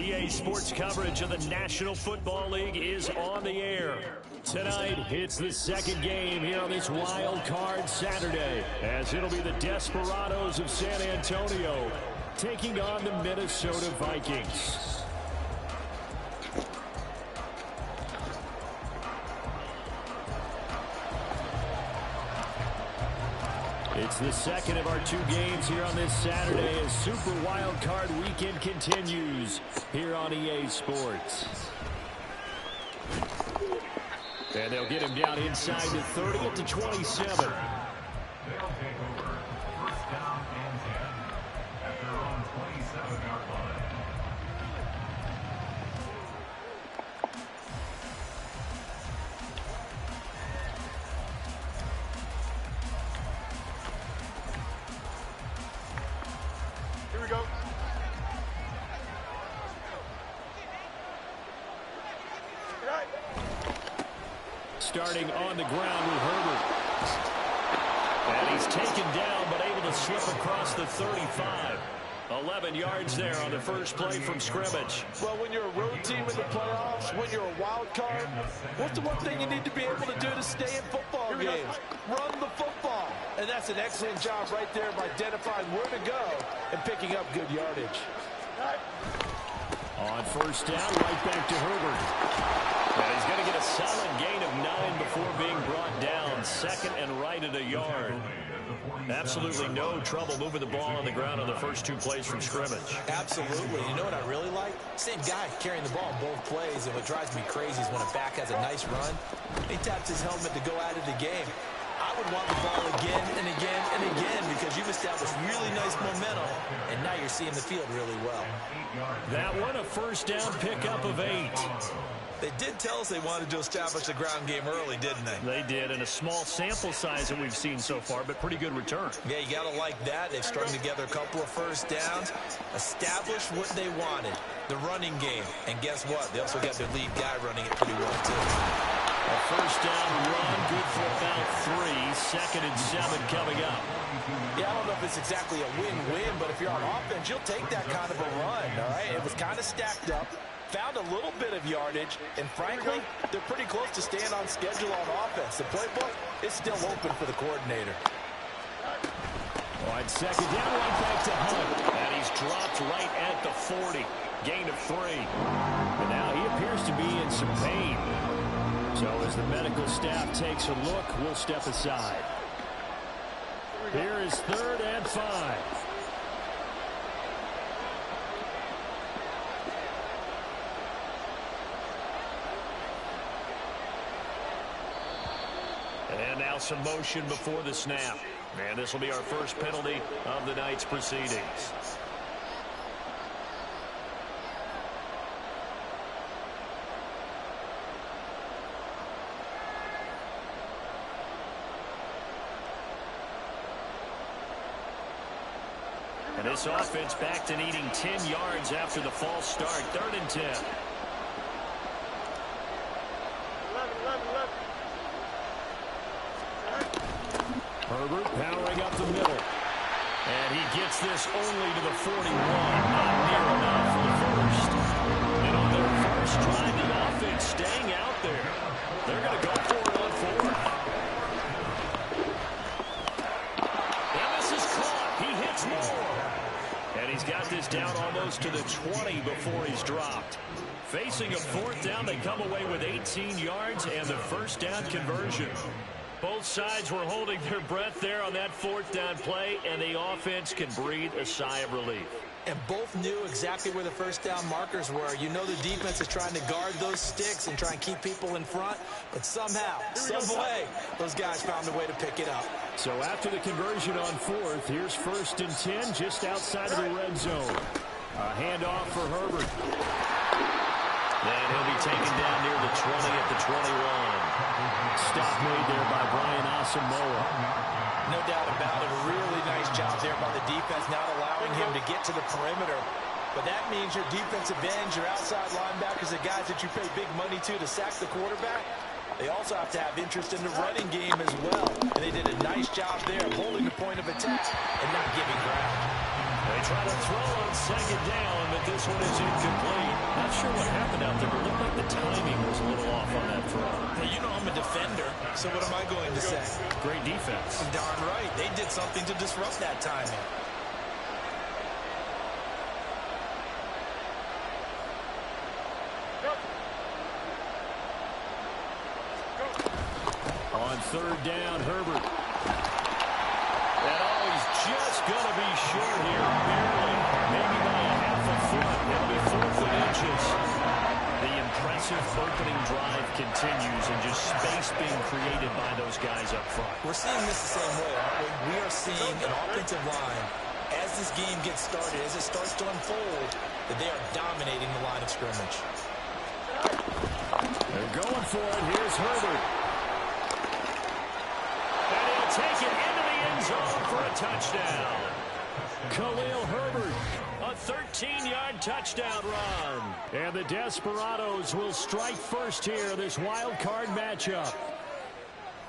EA Sports coverage of the National Football League is on the air. Tonight, it's the second game here on this wild card Saturday, as it'll be the Desperados of San Antonio taking on the Minnesota Vikings. It's the second of our two games here on this Saturday as Super Wild Card Weekend continues here on EA Sports. And they'll get him down inside the 30 at the 27. They'll take over first down and 10 at their own 27-yard line. Here we go. Starting on the ground with Herbert. And he's taken down, but able to slip across the 35. 11 yards there on the first play from scrimmage. Well, when you're a road team in the playoffs, when you're a wild card, what's the one thing you need to be able to do to stay in football games? Run the football. And that's an excellent job right there of identifying where to go and picking up good yardage. On first down, right back to Herbert. And he's going to get a solid gain of 9 before being brought down. Second and right at a yard. Absolutely no trouble moving the ball on the ground on the first two plays from scrimmage. Absolutely. You know what I really like? Same guy carrying the ball both plays, and what drives me crazy is when a back has a nice run, he taps his helmet to go out of the game. I would want the ball again and again and again because you've established really nice momentum, and now you're seeing the field really well. That one, a first down pickup of 8. They did tell us they wanted to establish the ground game early, didn't they? They did, and a small sample size that we've seen so far, but pretty good return. Yeah, you got to like that. They've strung together a couple of first downs, established what they wanted, the running game. And guess what? They also got their lead guy running it pretty well, too. A first down run, good for about 3. Second and 7 coming up. Yeah, I don't know if it's exactly a win-win, but if you're on offense, you'll take that kind of a run, all right? It was kind of stacked up. Found a little bit of yardage, and frankly, they're pretty close to staying on schedule on offense. The playbook is still open for the coordinator. On second down, right back to Hunt. And he's dropped right at the 40. Gain of 3. And now he appears to be in some pain. So as the medical staff takes a look, we'll step aside. Here is 3rd and 5. And now some motion before the snap. And this will be our first penalty of the night's proceedings. And this offense back to needing 10 yards after the false start. 3rd and 10. Herbert powering up the middle. And he gets this only to the 41. Not near enough for the first. And on their first drive, the offense staying out there. They're going to go for it on 4th. And this is caught. He hits more. And he's got this down almost to the 20 before he's dropped. Facing a 4th down, they come away with 18 yards and the first down conversion. Both sides were holding their breath there on that 4th down play, and the offense can breathe a sigh of relief. And both knew exactly where the first down markers were. You know the defense is trying to guard those sticks and try and keep people in front, but somehow, some way, those guys found a way to pick it up. So after the conversion on 4th, here's 1st and 10 just outside of the red zone. A handoff for Herbert. And he'll be taken down near the 20 at the 21. Stop made there by Brian Asamoah. No doubt about it. A really nice job there by the defense, not allowing him to get to the perimeter. But that means your defensive ends, your outside linebackers, the guys that you pay big money to sack the quarterback, they also have to have interest in the running game as well. And they did a nice job there of holding the point of attack and not giving ground. They try to throw on 2nd down, but this one is incomplete. timing was a little off on that throw. Well, you know I'm a defender, so what am I going to say? Great defense. Darn right. They did something to disrupt that timing. On third down, Herbert. And he's just going to be short here, barely. Maybe by a half a foot. It'll be 4th and inches. The impressive opening drive continues, and just space being created by those guys up front. We're seeing this the same way, aren't we? We are seeing an offensive line, as this game gets started, as it starts to unfold, that they are dominating the line of scrimmage. They're going for it. Here's Herbert. And he'll take it into the end zone for a touchdown. Khalil Herbert, a 13-yard touchdown run. And the Desperados will strike first here, this wild card matchup.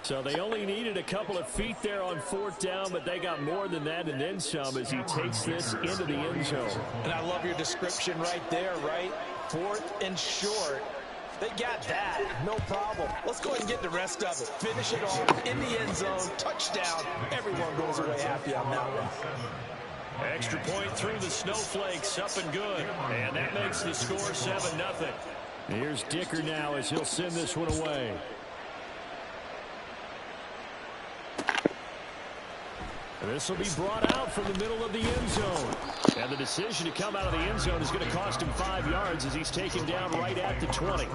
So they only needed a couple of feet there on 4th down, but they got more than that and then some as he takes this into the end zone. And I love your description right there, right? 4th and short. They got that. No problem. Let's go ahead and get the rest of it. Finish it off in the end zone. Touchdown. Everyone goes away happy on that one. Extra point through the snowflakes. Up and good. And that makes the score 7-0. Here's Dicker now as he'll send this one away. This will be brought out from the middle of the end zone. And the decision to come out of the end zone is going to cost him 5 yards as he's taken down right at the 20. At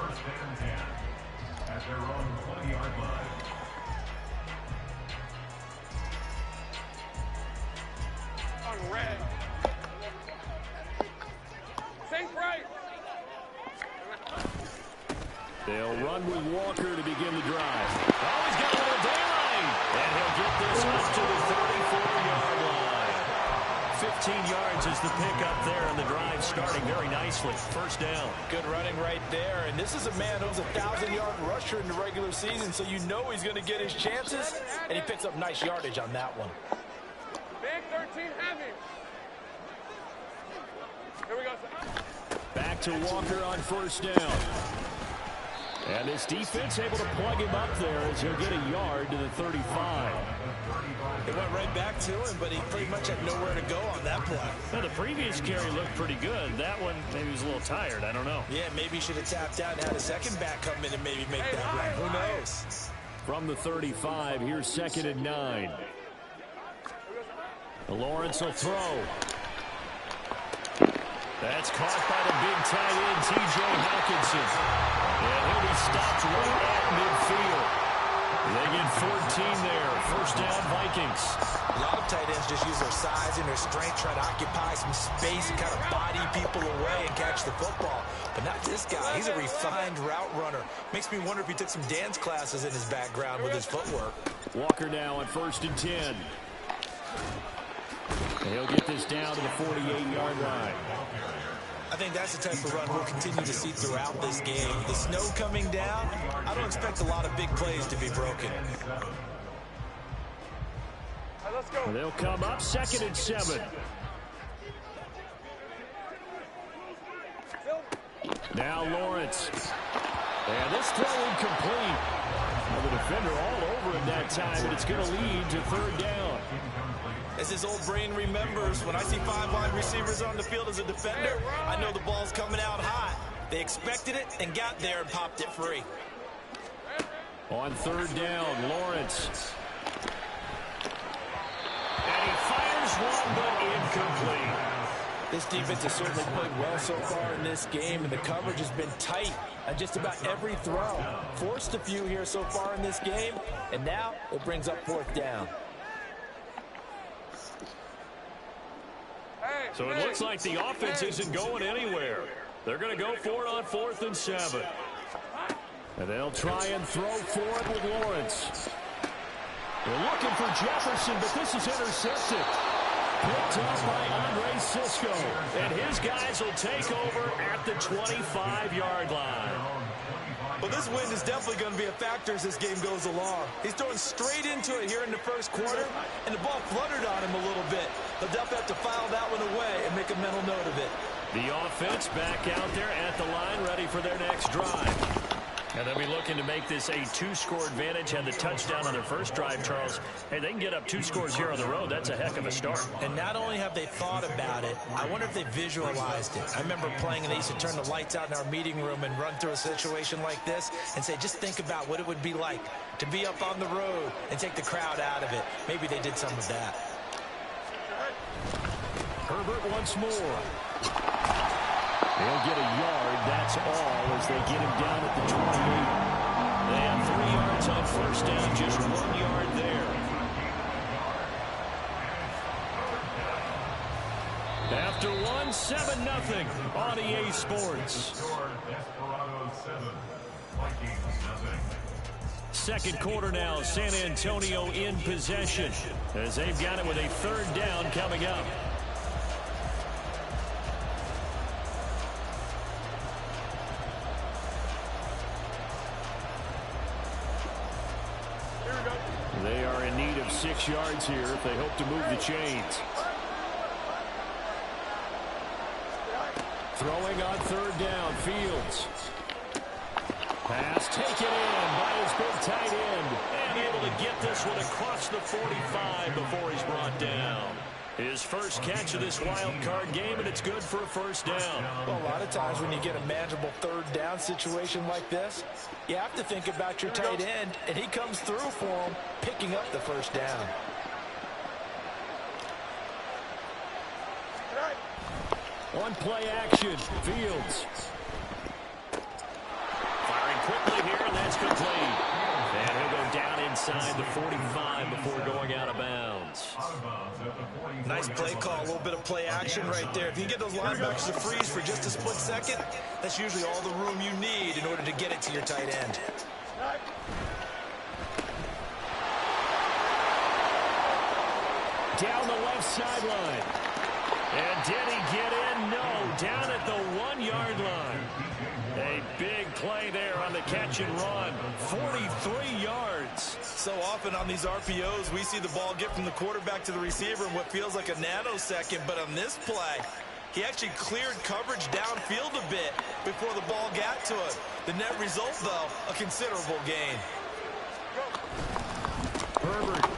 their own 20-yard line. On red. Think right. They'll run with Walker to begin the drive. Oh, he's got a little daylight. And he'll get this up to the 34-yard line. 15 yards is the pickup there, and the drive starting very nicely. First down. Good running right there. And this is a man who's a 1,000-yard rusher in the regular season, so you know he's going to get his chances, and he picks up nice yardage on that one. Big 13 heavy. Here we go. Back to Walker on first down. And this defense able to plug him up there as he'll get a yard to the 35. It went right back to him, but he pretty much had nowhere to go on that play. Well, the previous carry looked pretty good. That one, maybe he was a little tired. I don't know. Yeah, maybe he should have tapped out and had a second back come in and maybe make that run. Who knows? From the 35, here's 2nd and 9. Lawrence will throw. That's caught by the big tight end, T.J. Hawkinson. And he'll be stopped right at midfield. They get 14 there. First down, Vikings. A lot of tight ends just use their size and their strength, try to occupy some space and kind of body people away and catch the football. But not this guy. He's a refined route runner. Makes me wonder if he took some dance classes in his background with his footwork. Walker now on 1st and 10. And he'll get this down to the 48-yard line. I think that's the type of run we'll continue to see throughout this game. The snow coming down, I don't expect a lot of big plays to be broken. Let's go. They'll come up 2nd and 7. Now Lawrence. And this throw incomplete. Well, the defender all over him that time, and it's going to lead to 3rd down. As his old brain remembers, when I see 5 wide receivers on the field as a defender, I know the ball's coming out hot. They expected it and got there and popped it free. On 3rd down, Lawrence. And he fires one, but incomplete. This defense has certainly played well so far in this game, and the coverage has been tight on just about every throw. Forced a few here so far in this game, and now it brings up 4th down. So it looks like the offense isn't going anywhere. They're going to go for it on 4th and 7. And they'll try and throw for it with Lawrence. They're looking for Jefferson, but this is intercepted. Picked up by Andre Cisco. And his guys will take over at the 25-yard line. Well, this wind is definitely going to be a factor as this game goes along. He's throwing straight into it here in the first quarter, and the ball fluttered on him a little bit. They'll definitely have to file that one away and make a mental note of it. The offense back out there at the line, ready ready for their next drive. And they'll be looking to make this a two-score advantage. Had the touchdown on their first drive, Charles. Hey, they can get up 2 scores here on the road. That's a heck of a start. And not only have they thought about it, I wonder if they visualized it. I remember playing, and they used to turn the lights out in our meeting room and run through a situation like this and say, just think about what it would be like to be up on the road and take the crowd out of it. Maybe they did some of that. Herbert once more. They'll get a yard, that's all, as they get him down at the 28. They have 3 yards on first down, just 1 yard there. After 1, 7-0 on EA Sports. Second quarter now, San Antonio in possession as they've got it with a 3rd down coming up. They are in need of 6 yards here if they hope to move the chains. Throwing on 3rd down, Fields. Pass taken in by his big tight end. And able to get this one across the 45 before he's brought down. His first catch of this wild card game, and it's good for a 1st down. Well, a lot of times when you get a manageable 3rd down situation like this, you have to think about your tight end, and he comes through for him, picking up the 1st down. On play action, Fields. Firing quickly here, and that's complete. And he'll go down inside the 45 before going out of bounds. Nice play call, a little bit of play action right there. If you get those linebackers to freeze for just a split second, that's usually all the room you need in order to get it to your tight end. Down the left sideline. And did he get in? No. Down at the 1-yard line. A big play there on the catch and run. 43 yards. So often on these RPOs, we see the ball get from the quarterback to the receiver in what feels like a nanosecond. But on this play, he actually cleared coverage downfield a bit before the ball got to him. The net result, though, a considerable gain. Herbert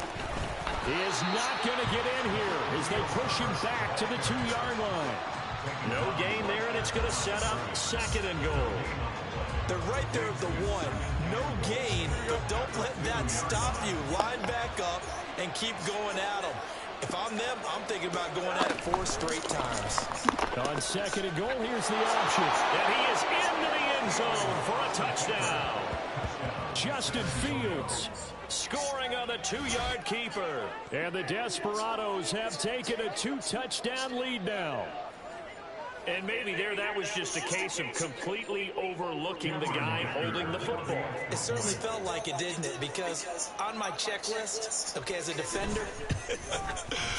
is not going to get in here as they push him back to the 2-yard line. No gain there, and it's going to set up 2nd and goal. They're right there at the 1. No gain, but don't let that stop you. Line back up and keep going at them. If I'm them, I'm thinking about going at it 4 straight times. On 2nd and goal, here's the option. And he is into the end zone for a touchdown. Justin Fields scoring on the 2-yard keeper. And the Desperados have taken a 2-touchdown lead now. And maybe that was just a case of completely overlooking the guy holding the football. It certainly felt like it, didn't it? Because on my checklist, okay, as a defender,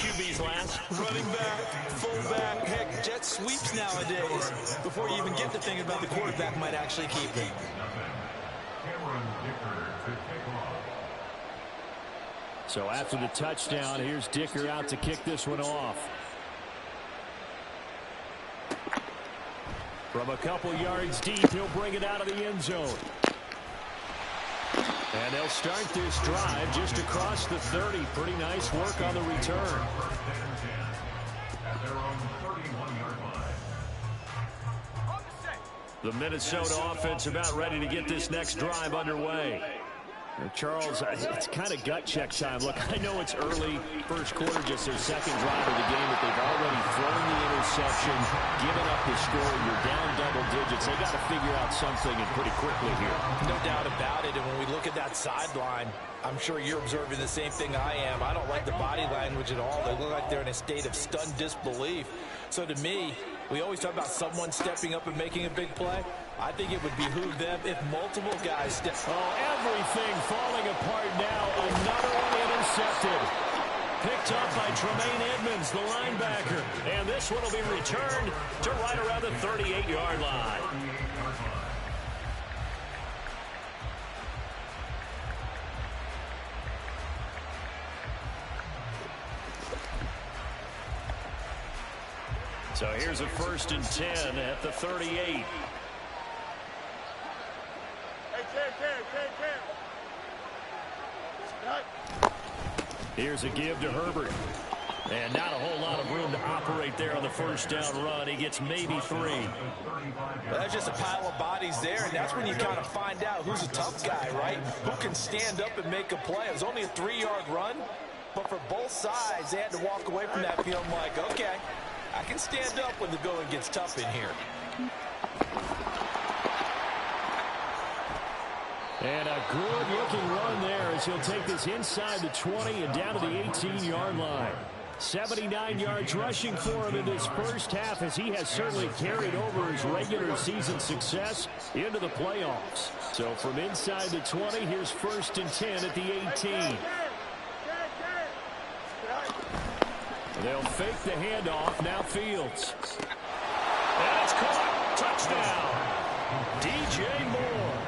QB's last. running back, fullback, heck, jet sweeps nowadays. Before you even get to thinking about the quarterback might actually keep it. So after the touchdown, here's Dicker out to kick this one off. From a couple yards deep, he'll bring it out of the end zone. And they'll start this drive just across the 30. Pretty nice work on the return. The Minnesota offense about ready to get this next drive underway. Charles, it's kind of gut check time. Look, I know it's early, first quarter, just their 2nd drive of the game, but they've already thrown the interception, given up the score. You're down double digits. They got to figure out something, and pretty quickly here. No doubt about it. And when we look at that sideline, I'm sure you're observing the same thing I am. I don't like the body language at all. They look like they're in a state of stunned disbelief. So to me, we always talk about someone stepping up and making a big play. I think it would behoove them if multiple guys step. Oh, everything falling apart now. Another one intercepted. Picked up by Tremaine Edmonds, the linebacker. And this one will be returned to right around the 38-yard line. So here's a 1st and 10 at the 38. Here's a give to Herbert. And not a whole lot of room to operate there on the first down run. He gets maybe 3. Well, that's just a pile of bodies there, and that's when you kind of find out who's a tough guy, right? Who can stand up and make a play. It was only a 3-yard run, but for both sides, they had to walk away from that feeling like, okay, I can stand up when the going gets tough in here. And a good-looking run there as he'll take this inside the 20 and down to the 18-yard line. 79 yards rushing for him in this first half, as he has certainly carried over his regular season success into the playoffs. So from inside the 20, here's 1st and 10 at the 18. They'll fake the handoff. Now Fields. And it's caught. Touchdown. DJ Moore.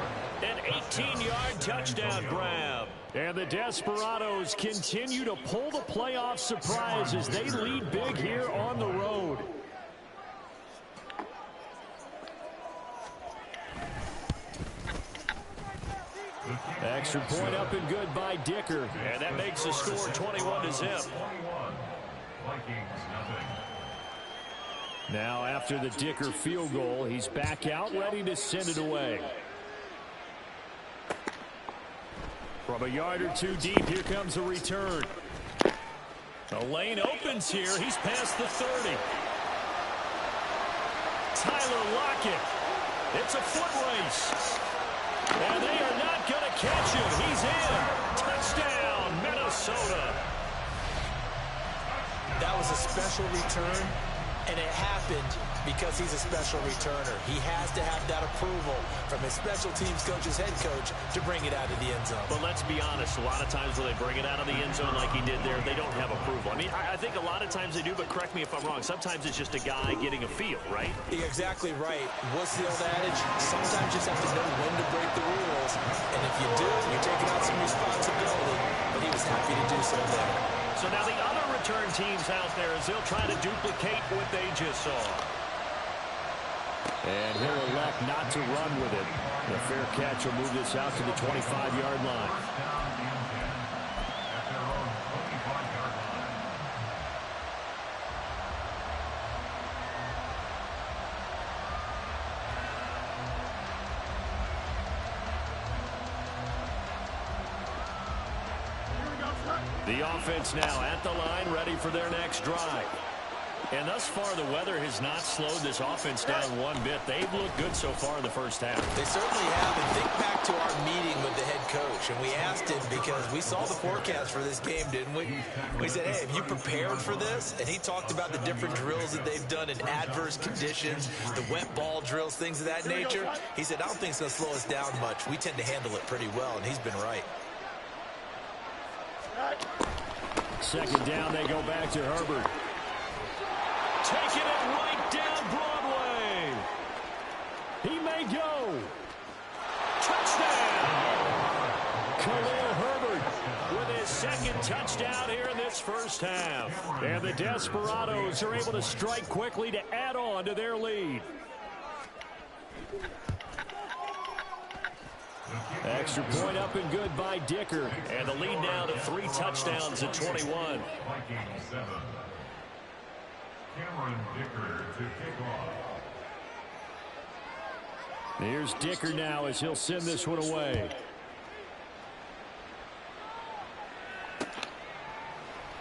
An 18-yard touchdown grab. And the Desperados continue to pull the playoff surprise as they lead big here on the road. Extra point up and good by Dicker. And that makes the score 21-0. Now after the Dicker field goal, he's back out ready to send it away. From a yard or 2 deep, here comes a return. The lane opens here. He's past the 30. Tyler Lockett. It's a foot race. And they are not going to catch him. He's in. Touchdown, Minnesota. That was a special return, and it happened because he's a special returner. He has to have that approval from his special teams coach's head coach to bring it out of the end zone. But let's be honest, a lot of times when they bring it out of the end zone like he did there, they don't have approval. I mean, I think a lot of times they do, but correct me if I'm wrong. Sometimes it's just a guy getting a feel, right? You're exactly right. What's the old adage? Sometimes you just have to know when to break the rules. And if you do, you're taking out some responsibility. But he was happy to do so there. So now the other return teams out there as they'll try to duplicate what they just saw. And he'll elect not to run with it. The fair catch will move this out to the 25-yard line. The offense now at the line, ready for their next drive. And thus far, the weather has not slowed this offense down one bit. They've looked good so far in the first half. They certainly have. And think back to our meeting with the head coach. And we asked him because we saw the forecast for this game, didn't we? We said, hey, have you prepared for this? And he talked about the different drills that they've done in adverse conditions, the wet ball drills, things of that nature. He said, I don't think it's going to slow us down much. We tend to handle it pretty well, and he's been right. Second down, they go back to Herbert. Taking it right down Broadway. He may go. Touchdown. Khalil Herbert with his second touchdown here in this first half. And the Desperados are able to strike quickly to add on to their lead. Extra point up and good by Dicker. And the lead now to 3 touchdowns at 21. Cameron Dicker to kick off. Here's Dicker now as he'll send this one away.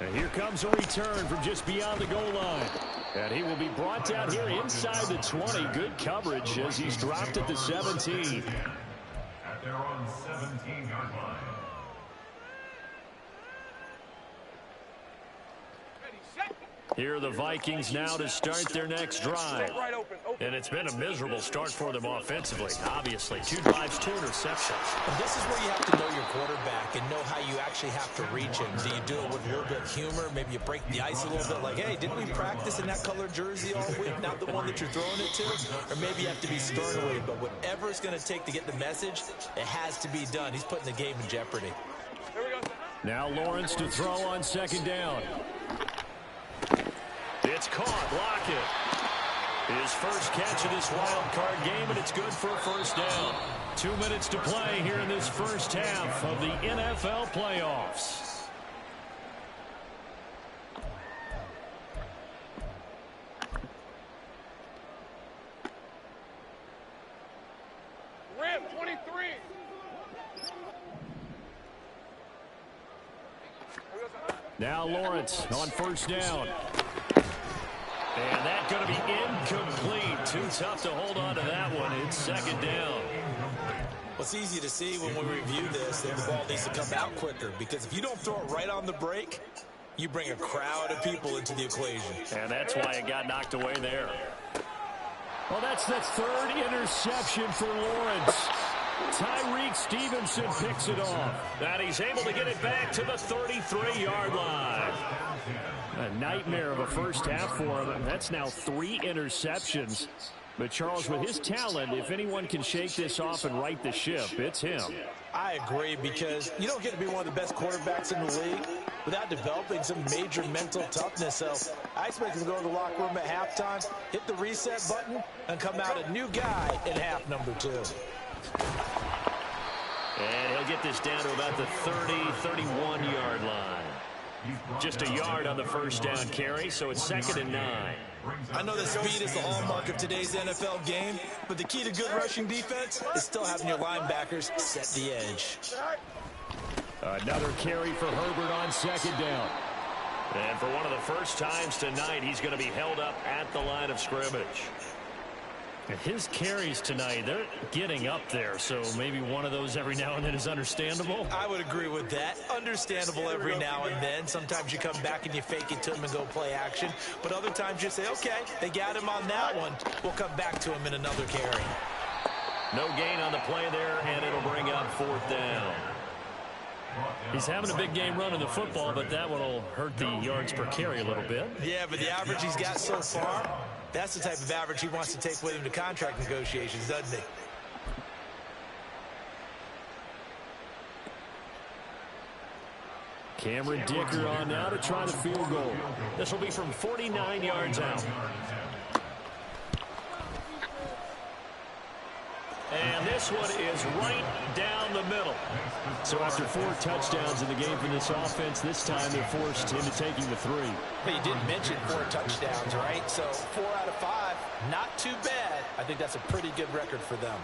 And here comes a return from just beyond the goal line. And he will be brought down here inside the 20. Good coverage as he's dropped at the 17. At their own 17-yard line. Here are the Vikings now to start their next drive. And it's been a miserable start for them offensively. Obviously, 2 drives, 2 interceptions. And this is where you have to know your quarterback and know how you actually have to reach him. Do you do it with a little bit of humor? Maybe you break the ice a little bit like, hey, didn't we practice in that colored jersey all week? Not the one that you're throwing it to? Or maybe you have to be stern with it. But whatever it's going to take to get the message, it has to be done. He's putting the game in jeopardy. Now Lawrence to throw on second down. It's caught. Lockett. His first catch of this wild card game, and it's good for a first down. 2 minutes to play here in this first half of the NFL playoffs. Rim, 23. Now Lawrence on first down. And that's going to be incomplete. Too tough to hold on to that one. It's second down. Well, it's easy to see when we review this that the ball needs to come out quicker, because if you don't throw it right on the break, you bring a crowd of people into the equation. And that's why it got knocked away there. Well, that's the third interception for Lawrence. Tyreek Stevenson picks it off. And he's able to get it back to the 33-yard line. A nightmare of a first half for him. That's now 3 interceptions. But, Charles, with his talent, if anyone can shake this off and right the ship, it's him. I agree, because you don't get to be one of the best quarterbacks in the league without developing some major mental toughness. So I expect him to go to the locker room at halftime, hit the reset button, and come out a new guy in half number 2. And he'll get this down to about the 31-yard line. Just a yard on the first down carry, so it's 2nd and 9. I know that speed is the hallmark of today's NFL game, but the key to good rushing defense is still having your linebackers set the edge. Another carry for Herbert on 2nd down. And for one of the first times tonight, he's going to be held up at the line of scrimmage. And his carries tonight, they're getting up there, so maybe one of those every now and then is understandable. I would agree with that. Understandable every now and then. Sometimes you come back and you fake it to him and go play action. But other times you say, okay, they got him on that one. We'll come back to him in another carry. No gain on the play there, and it'll bring up 4th down. He's having a big game running the football, but that one will hurt the yards per carry a little bit. Yeah, but the average he's got so far, that's the type of average he wants to take with him to contract negotiations, doesn't he? Cameron Dicker on now to try the field goal. This will be from 49 yards out. And this one is right down the middle. So after 4 touchdowns in the game for this offense, this time they're forced into taking the 3. But you didn't mention 4 touchdowns, right? So 4 out of 5, not too bad. I think that's a pretty good record for them.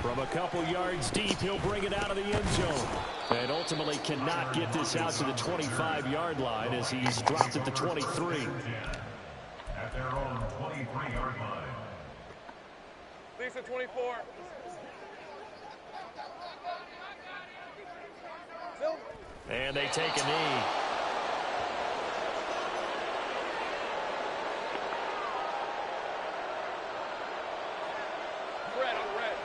From a couple yards deep, he'll bring it out of the end zone. And ultimately cannot get this out to the 25-yard line as he's dropped at the 23. At their own 23-yard line. Lisa, 24. And they take a knee. Red on red.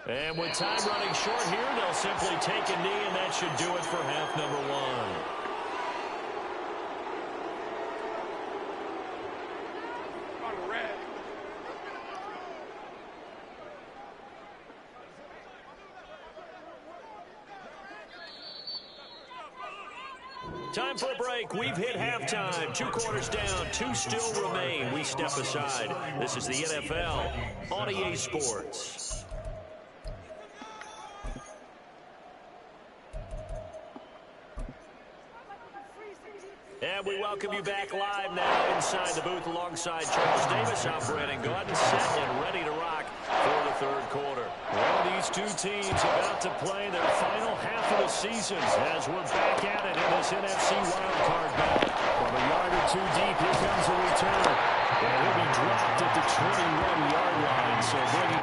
And with time running short here, they'll simply take a knee, and that should do it for half number 1. Time for a break. We've hit halftime. 2 quarters down. 2 still remain. We step aside. This is the NFL on EA Sports. And we welcome you back live now inside the booth alongside Charles Davis. I'm Brandon Gaudin, set and ready to rock for the 3rd quarter. Well, these 2 teams about to play their final half of the season as we're back at it in this NFC wildcard battle. From a yard or 2 deep, here comes a return. And he'll be dropped at the 21-yard line. So, Brady,